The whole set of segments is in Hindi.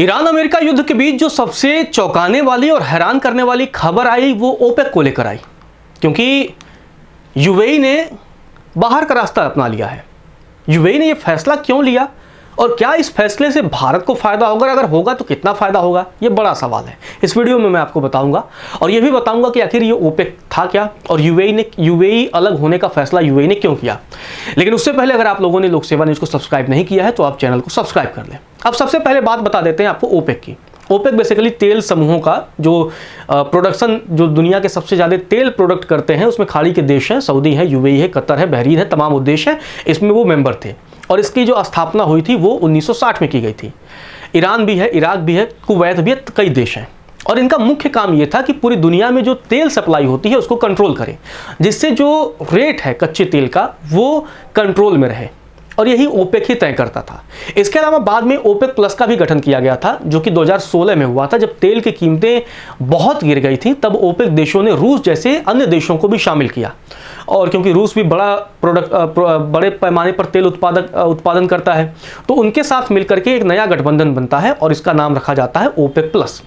ईरान अमेरिका युद्ध के बीच जो सबसे चौंकाने वाली और हैरान करने वाली खबर आई वो ओपेक को लेकर आई, क्योंकि यूएई ने बाहर का रास्ता अपना लिया है। यूएई ने यह फैसला क्यों लिया और क्या इस फैसले से भारत को फायदा होगा, अगर होगा तो कितना फायदा होगा, ये बड़ा सवाल है। इस वीडियो में मैं आपको बताऊंगा और ये भी बताऊंगा कि आखिर ये ओपेक था क्या और यूएई अलग होने का फैसला यूएई ने क्यों किया। लेकिन उससे पहले अगर आप लोगों ने लोक सेवा न्यूज़ को सब्सक्राइब नहीं किया है तो आप चैनल को सब्सक्राइब कर लें। अब सबसे पहले बात बता देते हैं आपको ओपेक की। ओपेक बेसिकली तेल समूहों का जो प्रोडक्शन, जो दुनिया के सबसे ज़्यादा तेल प्रोडक्ट करते हैं उसमें खाड़ी के देश हैं, सऊदी है, यूएई है, कतर है, बहरीन है, तमाम देश हैं, इसमें वो मेंबर थे। और इसकी जो स्थापना हुई थी वो 1960 में की गई थी। ईरान भी है, इराक भी है, कुवैत भी है, कई देश हैं। और इनका मुख्य काम ये था कि पूरी दुनिया में जो तेल सप्लाई होती है उसको कंट्रोल करें, जिससे जो रेट है कच्चे तेल का वो कंट्रोल में रहे, और यही ओपेक ही तय करता था। इसके अलावा बाद में ओपेक प्लस का भी गठन किया गया था, जो कि 2016 में हुआ था, जब तेल की कीमतें बहुत गिर गई थी। तब ओपेक देशों ने रूस जैसे अन्य देशों को भी शामिल किया, और क्योंकि रूस भी बड़े पैमाने पर तेल उत्पादन करता है, तो उनके साथ मिलकर के एक नया गठबंधन बनता है और इसका नाम रखा जाता है ओपेक प्लस।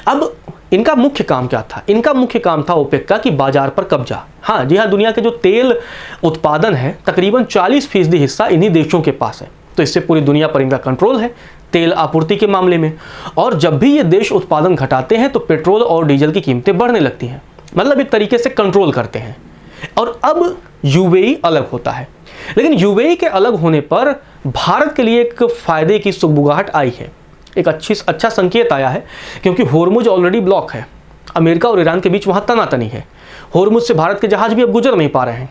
अब इनका मुख्य काम क्या था? इनका मुख्य काम था ओपेक का कि बाजार पर कब्जा। हाँ जी हाँ, दुनिया के जो तेल उत्पादन है तकरीबन 40% हिस्सा इन्हीं देशों के पास है, तो इससे पूरी दुनिया पर इनका कंट्रोल है तेल आपूर्ति के मामले में। और जब भी ये देश उत्पादन घटाते हैं तो पेट्रोल और डीजल की कीमतें बढ़ने लगती हैं, मतलब एक तरीके से कंट्रोल करते हैं। और अब यूएई अलग होता है, लेकिन यूएई के अलग होने पर भारत के लिए एक फायदे की सुगबुगाहट आई है, एक अच्छा संकेत आया है, क्योंकि होर्मुज ऑलरेडी ब्लॉक है। अमेरिका और ईरान के बीच वहाँ तनातनी है, होर्मुज से भारत के जहाज भी अब गुजर नहीं पा रहे हैं।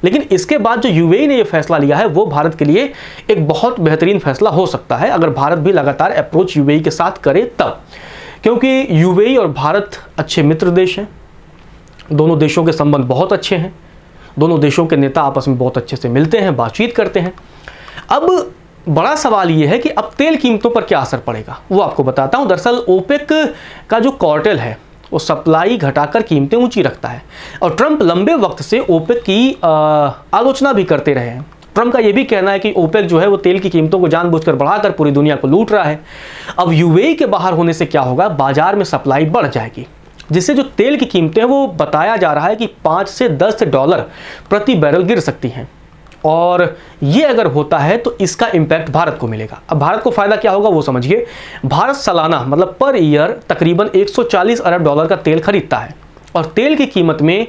लेकिन इसके बाद जो यूएई ने यह फैसला लिया है वो भारत के लिए एक बहुत बेहतरीन फैसला हो सकता है, अगर भारत भी लगातार अप्रोच यूएई के साथ करे तब, क्योंकि यूएई और भारत अच्छे मित्र देश हैं, दोनों देशों के संबंध बहुत अच्छे हैं, दोनों देशों के नेता आपस में बहुत अच्छे से मिलते हैं, बातचीत करते हैं। अब बड़ा सवाल ये है कि अब तेल कीमतों पर क्या असर पड़ेगा, वो आपको बताता हूँ। दरअसल ओपेक का जो कार्टेल है वो सप्लाई घटाकर कीमतें ऊंची रखता है, और ट्रंप लंबे वक्त से ओपेक की आलोचना भी करते रहे हैं। ट्रंप का ये भी कहना है कि ओपेक जो है वो तेल की कीमतों को जानबूझकर बढ़ाकर पूरी दुनिया को लूट रहा है। अब यूएई के बाहर होने से क्या होगा, बाजार में सप्लाई बढ़ जाएगी, जिससे जो तेल की कीमतें हैं वो बताया जा रहा है कि 5 से 10 डॉलर प्रति बैरल गिर सकती हैं। और ये अगर होता है तो इसका इम्पैक्ट भारत को मिलेगा। अब भारत को फायदा क्या होगा वो समझिए। भारत सालाना मतलब पर ईयर तकरीबन 140 अरब डॉलर का तेल खरीदता है, और तेल की कीमत में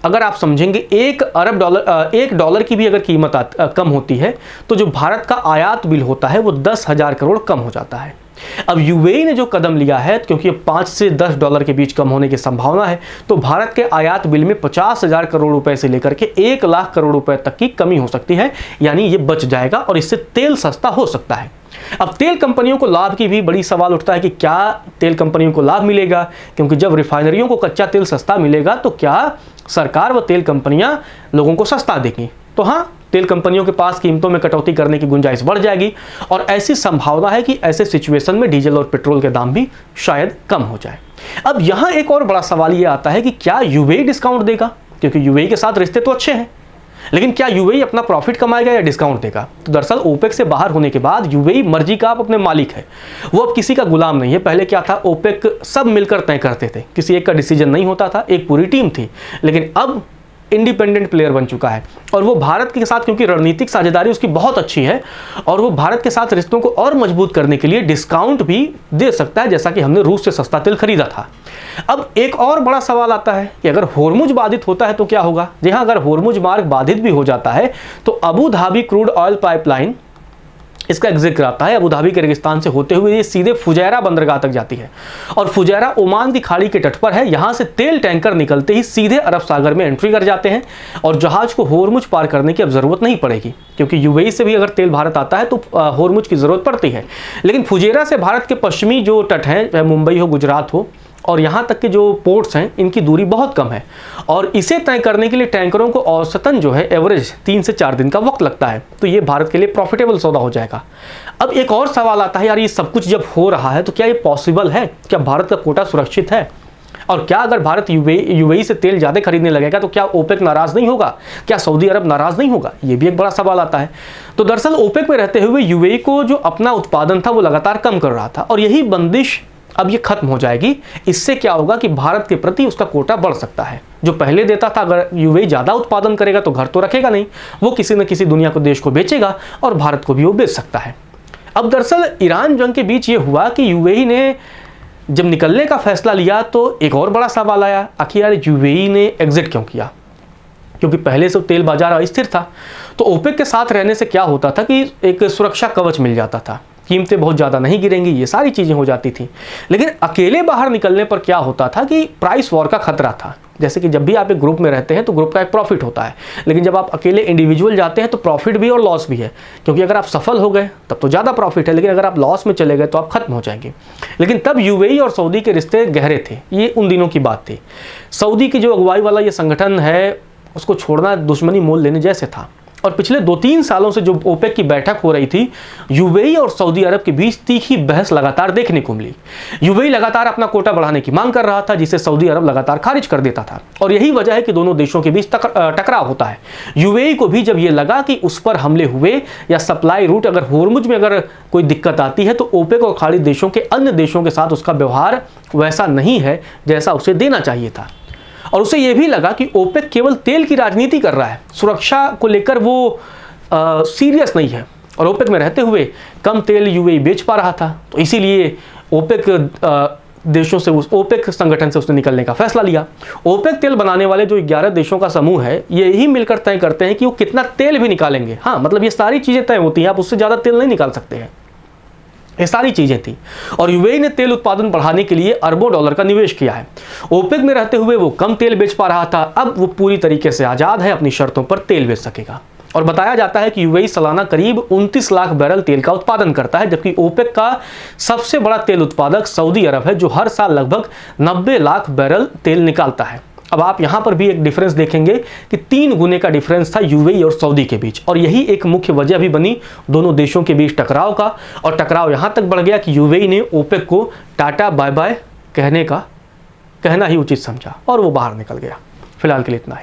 अगर आप समझेंगे 1 डॉलर की भी अगर कीमत कम होती है तो जो भारत का आयात बिल होता है वो 10,000 करोड़ कम हो जाता है। अब यूएई ने जो कदम लिया है, क्योंकि 5 से 10 डॉलर के बीच कम होने की संभावना है, तो भारत के आयात बिल में 50,000 करोड़ रुपए से लेकर के 1 लाख करोड़ रुपए तक की कमी हो सकती है, यानी ये बच जाएगा और इससे तेल सस्ता हो सकता है। अब तेल कंपनियों को लाभ की भी बड़ी सवाल उठता है कि क्या तेल कंपनियों को लाभ मिलेगा, क्योंकि जब रिफाइनरियों को कच्चा तेल सस्ता मिलेगा तो क्या सरकार व तेल कंपनियां लोगों को सस्ता देंगी? तो हाँ, तेल कंपनियों के पास कीमतों में कटौती करने की गुंजाइश बढ़ जाएगी, और ऐसी संभावना है कि ऐसे सिचुएशन में डीजल और पेट्रोल के दाम भी शायद कम हो जाए। अब यहाँ एक और बड़ा सवाल ये आता है कि क्या यूएई डिस्काउंट देगा, क्योंकि यूएई के साथ रिश्ते तो अच्छे हैं, लेकिन क्या यूएई अपना प्रॉफिट कमाएगा या डिस्काउंट देगा? तो दरअसल ओपेक से बाहर होने के बाद यूएई मर्जी का आप अपने मालिक है, वो अब किसी का गुलाम नहीं है। पहले क्या था, ओपेक सब मिलकर तय करते थे, किसी एक का डिसीजन नहीं होता था, एक पूरी टीम थी, लेकिन अब इंडिपेंडेंट प्लेयर बन चुका है। और वो भारत के साथ, क्योंकि रणनीतिक साझेदारी उसकी बहुत अच्छी है, और वो भारत के साथ रिश्तों को और मजबूत करने के लिए डिस्काउंट भी दे सकता है, जैसा कि हमने रूस से सस्ता तेल खरीदा था। अब एक और बड़ा सवाल आता है कि अगर होर्मुज बाधित होता है तो क्या होगा? जी हाँ, अगर होर्मुज मार्ग बाधित भी हो जाता है तो Abu Dhabi crude oil pipeline, इसका जिक्र आता है, अबू धाबी के रेगिस्तान से होते हुए ये सीधे फुजैरा बंदरगाह तक जाती है, और फुजैरा ओमान की खाड़ी के तट पर है। यहाँ से तेल टैंकर निकलते ही सीधे अरब सागर में एंट्री कर जाते हैं, और जहाज को होर्मुज पार करने की अब ज़रूरत नहीं पड़ेगी, क्योंकि यूएई से भी अगर तेल भारत आता है तो होर्मुज की ज़रूरत पड़ती है। लेकिन फुजैरा से भारत के पश्चिमी जो तट हैं, चाहे मुंबई हो, गुजरात हो, और यहाँ तक के जो पोर्ट्स हैं, इनकी दूरी बहुत कम है, और इसे तय करने के लिए टैंकरों को औसतन जो है एवरेज 3 से 4 दिन का वक्त लगता है, तो ये भारत के लिए प्रॉफिटेबल सौदा हो जाएगा। अब एक और सवाल आता है, यार ये सब कुछ जब हो रहा है तो क्या ये पॉसिबल है? क्या भारत का कोटा सुरक्षित है? और क्या अगर भारत यूएई से तेल ज़्यादा खरीदने लगेगा तो क्या ओपेक नाराज़ नहीं होगा, क्या सऊदी अरब नाराज़ नहीं होगा? ये भी एक बड़ा सवाल आता है। तो दरअसल ओपेक में रहते हुए यूएई को जो अपना उत्पादन था वो लगातार कम कर रहा था और यही बंदिश अब ये खत्म हो जाएगी। इससे क्या होगा कि भारत के प्रति उसका कोटा बढ़ सकता है। जो पहले देता था, अगर यूएई ज़्यादा उत्पादन करेगा तो घर तो रखेगा नहीं, वो किसी न किसी दुनिया को देश को बेचेगा और भारत को भी वो बेच सकता है। अब दरअसल ईरान जंग के बीच ये हुआ कि यूएई ने जब निकलने का फैसला लिया तो एक और बड़ा सवाल आया, आखिर यार यूएई ने एग्जिट क्यों किया? क्योंकि पहले से तेल बाजार अस्थिर था। तो ओपेक के साथ रहने से क्या होता था कि एक सुरक्षा कवच मिल जाता था, कीमतें बहुत ज़्यादा नहीं गिरेंगी, ये सारी चीज़ें हो जाती थी। लेकिन अकेले बाहर निकलने पर क्या होता था कि प्राइस वॉर का खतरा था। जैसे कि जब भी आप एक ग्रुप में रहते हैं तो ग्रुप का एक प्रॉफिट होता है, लेकिन जब आप अकेले इंडिविजुअल जाते हैं तो प्रॉफिट भी और लॉस भी है, क्योंकि अगर आप सफल हो गए तब तो ज़्यादा प्रॉफिट है, लेकिन अगर आप लॉस में चले गए तो आप खत्म हो जाएंगे। लेकिन तब यूएई और सऊदी के रिश्ते गहरे थे, ये उन दिनों की बात थी। सऊदी की जो अगुवाई वाला ये संगठन है उसको छोड़ना दुश्मनी मोल लेने जैसे था। और पिछले 2-3 सालों से जो ओपेक की बैठक हो रही थी, यूएई और सऊदी अरब के बीच तीखी बहस लगातार देखने को मिली। यूएई लगातार अपना कोटा बढ़ाने की मांग कर रहा था, जिसे सऊदी अरब लगातार खारिज कर देता था। और यही वजह है कि दोनों देशों के बीच टकराव होता है। यूएई को भी जब ये लगा कि उस पर हमले हुए या सप्लाई रूट अगर होर्मुज में अगर कोई दिक्कत आती है तो ओपेक और खाड़ी देशों के अन्य देशों के साथ उसका व्यवहार वैसा नहीं है जैसा उसे देना चाहिए था। और उसे यह भी लगा कि ओपेक केवल तेल की राजनीति कर रहा है, सुरक्षा को लेकर वो सीरियस नहीं है। और ओपेक में रहते हुए कम तेल यूएई बेच पा रहा था, तो इसीलिए ओपेक देशों से ओपेक संगठन से उसने निकलने का फैसला लिया। ओपेक तेल बनाने वाले जो 11 देशों का समूह है, यही मिलकर तय करते हैं कि वो कितना तेल भी निकालेंगे। हाँ, मतलब ये सारी चीज़ें तय होती हैं, आप उससे ज़्यादा तेल नहीं निकाल सकते हैं। ये सारी चीज़ें थी और यूएई ने तेल उत्पादन बढ़ाने के लिए अरबों डॉलर का निवेश किया है। ओपेक में रहते हुए वो कम तेल बेच पा रहा था, अब वो पूरी तरीके से आज़ाद है, अपनी शर्तों पर तेल बेच सकेगा। और बताया जाता है कि यूएई सालाना करीब 29 लाख बैरल तेल का उत्पादन करता है, जबकि ओपेक का सबसे बड़ा तेल उत्पादक सऊदी अरब है, जो हर साल लगभग 90 लाख बैरल तेल निकालता है। अब आप यहाँ पर भी एक डिफरेंस देखेंगे कि 3 गुने का डिफरेंस था यूएई और सऊदी के बीच, और यही एक मुख्य वजह भी बनी दोनों देशों के बीच टकराव का। और टकराव यहाँ तक बढ़ गया कि यूएई ने ओपेक को टाटा बाय बाय कहना ही उचित समझा और वो बाहर निकल गया। फिलहाल के लिए इतना ही।